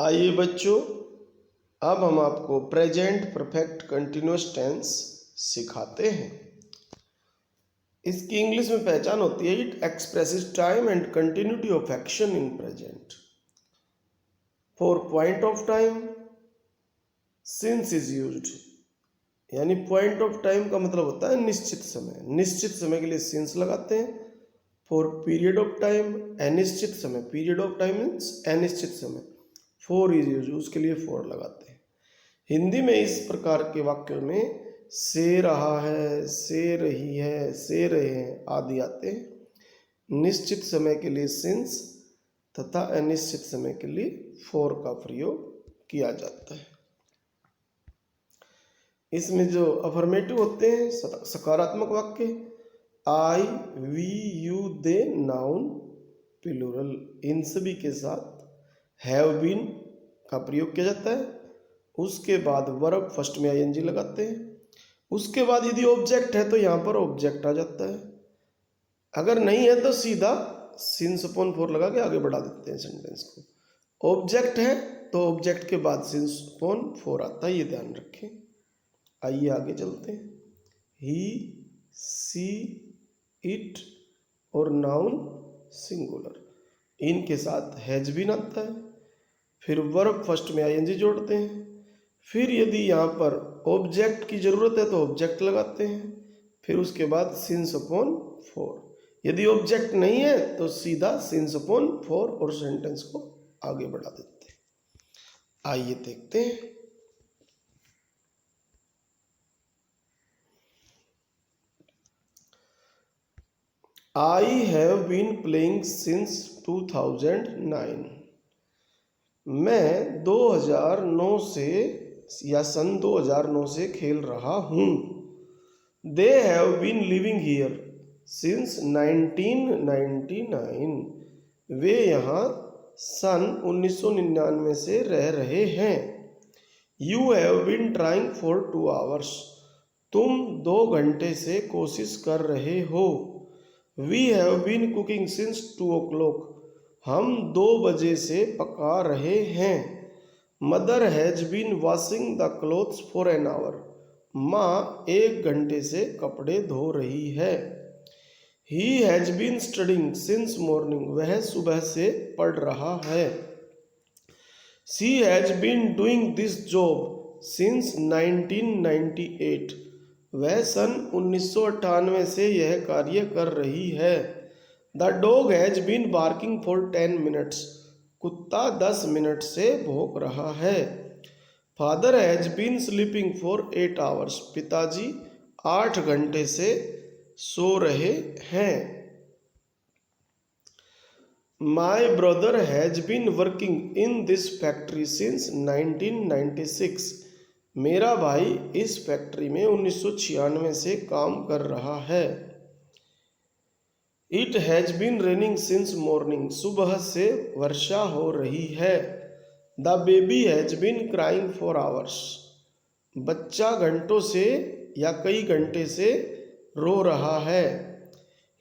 आइए बच्चों, अब हम आपको प्रेजेंट परफेक्ट कंटिन्यूअस टेंस सिखाते हैं। इसकी इंग्लिश में पहचान होती है, it expresses time and continuity of action in present. For point of time since is used, यानी पॉइंट ऑफ टाइम का मतलब होता है निश्चित समय। निश्चित समय के लिए सिंस लगाते हैं। फॉर पीरियड ऑफ टाइम अनिश्चित समय, पीरियड ऑफ टाइम मीन्स अनिश्चित समय, फोर इज यूज, उसके लिए फोर लगाते हैं। हिंदी में इस प्रकार के वाक्यों में से रहा है, से रही है, से रहे हैं आदि आते हैं। निश्चित समय के लिए सिंस तथा अनिश्चित समय के लिए फोर का प्रयोग किया जाता है। इसमें जो अफर्मेटिव होते हैं, सकारात्मक वाक्य, I, we, you, they, noun plural, इन सभी के साथ हैव बीन का प्रयोग किया जाता है। उसके बाद वर्ब फर्स्ट में आईएनजी लगाते हैं। उसके बाद यदि ऑब्जेक्ट है तो यहाँ पर ऑब्जेक्ट आ जाता है। अगर नहीं है तो सीधा सिंस अपॉन फोर लगा के आगे बढ़ा देते हैं सेंटेंस को। ऑब्जेक्ट है तो ऑब्जेक्ट के बाद सिंस अपॉन फोर आता है, ये ध्यान रखें। आइए आगे चलते हैं। ही, सी, इट और नाउन सिंगुलर, इनके साथ हैज बीन आता है। फिर वर्ब फर्स्ट में आईएनजी जोड़ते हैं। फिर यदि यहाँ पर ऑब्जेक्ट की ज़रूरत है तो ऑब्जेक्ट लगाते हैं। फिर उसके बाद सिंस अपॉन फोर। यदि ऑब्जेक्ट नहीं है तो सीधा सिंस अपॉन फोर और सेंटेंस को आगे बढ़ा देते हैं। आइए देखते हैं। I have been playing since 2009। मैं 2009 से या सन 2009 से खेल रहा हूँ। They have been living here since 1999। वे यहाँ सन 1999 से रह रहे हैं। You have been trying for 2 hours. तुम 2 घंटे से कोशिश कर रहे हो। We have been cooking since 2 o'clock। हम 2 बजे से पका रहे हैं। Mother has been washing the clothes for an hour. माँ 1 घंटे से कपड़े धो रही है। He has been studying since morning. वह सुबह से पढ़ रहा है। She has been doing this job since 1998। वह सन 1998 से यह कार्य कर रही है। The dog has been barking for 10 minutes. कुत्ता 10 मिनट से भौंक रहा है। Father has been sleeping for 8 hours. पिताजी 8 घंटे से सो रहे हैं। My brother has been working in this factory since 1996। मेरा भाई इस फैक्ट्री में 1996 से काम कर रहा है। It has been raining since morning. सुबह से वर्षा हो रही है। The baby has been crying for hours. बच्चा घंटों से या कई घंटे से रो रहा है।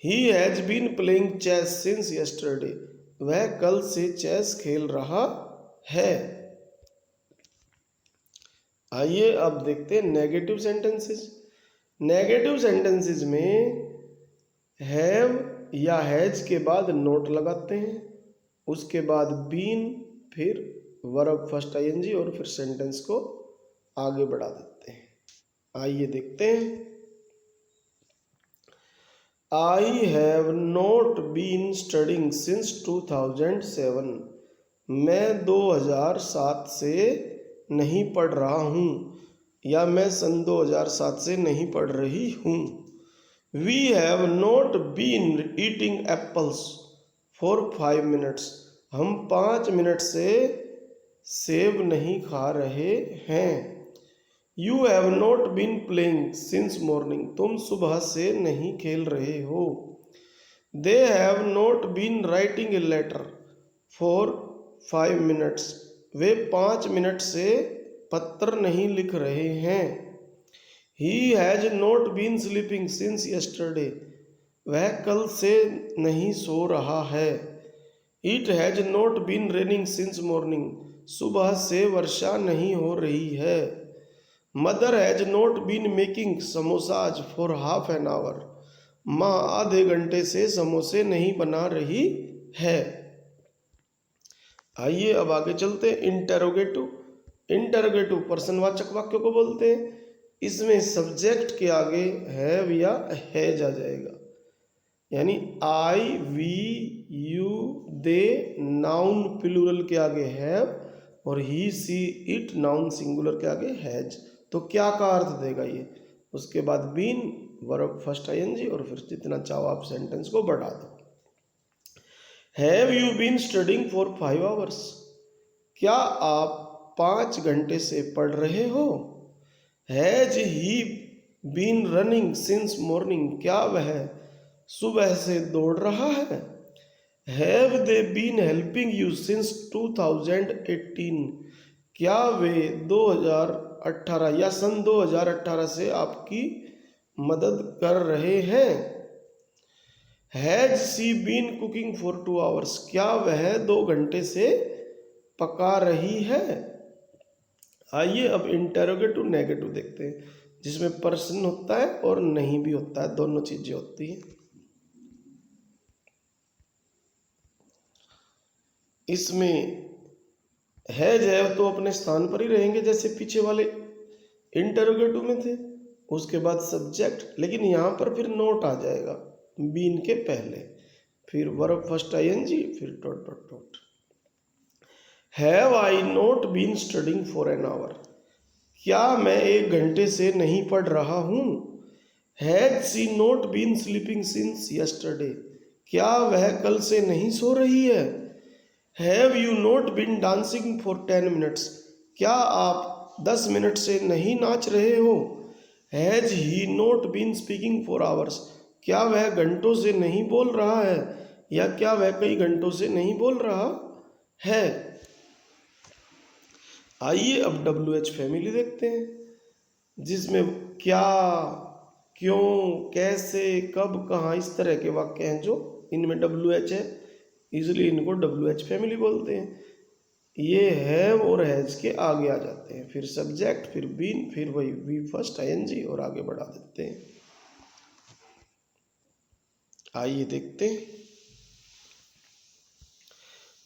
He has been playing chess since yesterday. वह कल से चेस खेल रहा है। आइए अब देखते हैं नेगेटिव सेंटेंसेस। नेगेटिव सेंटेंसेस में हैव या हैज के बाद नोट लगाते हैं। उसके बाद बीन, फिर वर्ब फर्स्ट आईएनजी और फिर सेंटेंस को आगे बढ़ा देते हैं। आइए देखते हैं। I have not been studying since 2007। मैं 2007 से नहीं पढ़ रहा हूँ या मैं सन 2007 से नहीं पढ़ रही हूँ। We have not been eating apples for 5 minutes. हम 5 मिनट से सेब नहीं खा रहे हैं। You have not been playing since morning. तुम सुबह से नहीं खेल रहे हो। They have not been writing a letter for 5 minutes. वे 5 मिनट से पत्र नहीं लिख रहे हैं। He has not been sleeping since yesterday. वह कल से नहीं सो रहा है। It has not been raining since morning. सुबह से वर्षा नहीं हो रही है। Mother has not been making samosas for half an hour. माँ आधे घंटे से समोसे नहीं बना रही है। आइए अब आगे चलते हैं। इंटरोगेटिव प्रश्नवाचक वाक्यों को बोलते हैं। इसमें सब्जेक्ट के आगे हैव या हैज आ जाएगा, यानी I, we, you, they noun plural के आगे हैव और he, she, it noun singular के आगे हैज। तो क्या का अर्थ देगा ये? उसके बाद बीन, वर्ब फर्स्ट आईएनजी और फिर जितना चाहो आप सेंटेंस को बढ़ा दो। Have you been studying for 5 hours? क्या आप 5 घंटे से पढ़ रहे हो? Has he been running since morning? क्या वह सुबह से दौड़ रहा है? Have they been helping you since 2018? क्या वे 2018 या सन 2018 से आपकी मदद कर रहे हैं? Has she been cooking for 2 hours? क्या वह 2 घंटे से पका रही है? आइए अब इंटरोगेटिव नेगेटिव देखते हैं, जिसमें प्रश्न होता है और नहीं भी होता है, दोनों चीजें होती हैं। इसमें हैज है तो अपने स्थान पर ही रहेंगे जैसे पीछे वाले इंटरोगेटिव में थे। उसके बाद सब्जेक्ट, लेकिन यहाँ पर फिर नोट आ जाएगा बीन के पहले, फिर वर्ब फर्स्ट आईएनजी, फिर dot dot dot. Have I not been studying for an hour? क्या मैं 1 घंटे से नहीं पढ़ रहा हूँ? Has she not been sleeping since yesterday? क्या वह कल से नहीं सो रही है? Have you not been dancing for 10 minutes? क्या आप 10 मिनट से नहीं नाच रहे हो? Has he not been speaking for hours? क्या वह घंटों से नहीं बोल रहा है या क्या वह कई घंटों से नहीं बोल रहा है? आइए अब WH फैमिली देखते हैं, जिसमें क्या, क्यों, कैसे, कब, कहाँ, इस तरह के वाक्य हैं जो इनमें WH है, इसलिए इनको WH फैमिली बोलते हैं। ये हैव और हैज के आगे आ जाते हैं, फिर सब्जेक्ट, फिर बीन, फिर वही वी फर्स्ट आईएनजी और आगे बढ़ा देते हैं। आइए देखते हैं।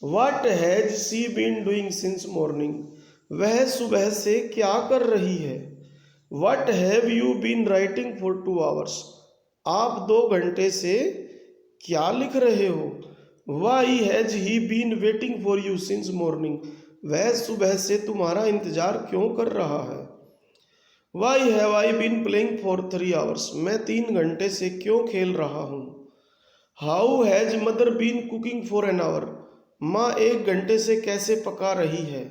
What has she been doing since morning? वह सुबह से क्या कर रही है? What have you been writing for 2 hours? आप 2 घंटे से क्या लिख रहे हो? Why has he been waiting for you since morning? वह सुबह से तुम्हारा इंतजार क्यों कर रहा है? Why have I been playing for 3 hours? मैं 3 घंटे से क्यों खेल रहा हूँ? How has mother been cooking for an hour? माँ 1 घंटे से कैसे पका रही है?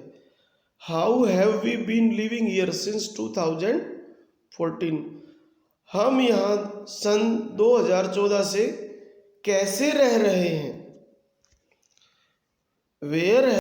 How have we been living here since 2014? हम यहाँ सन 2014 से कैसे रह रहे हैं? Where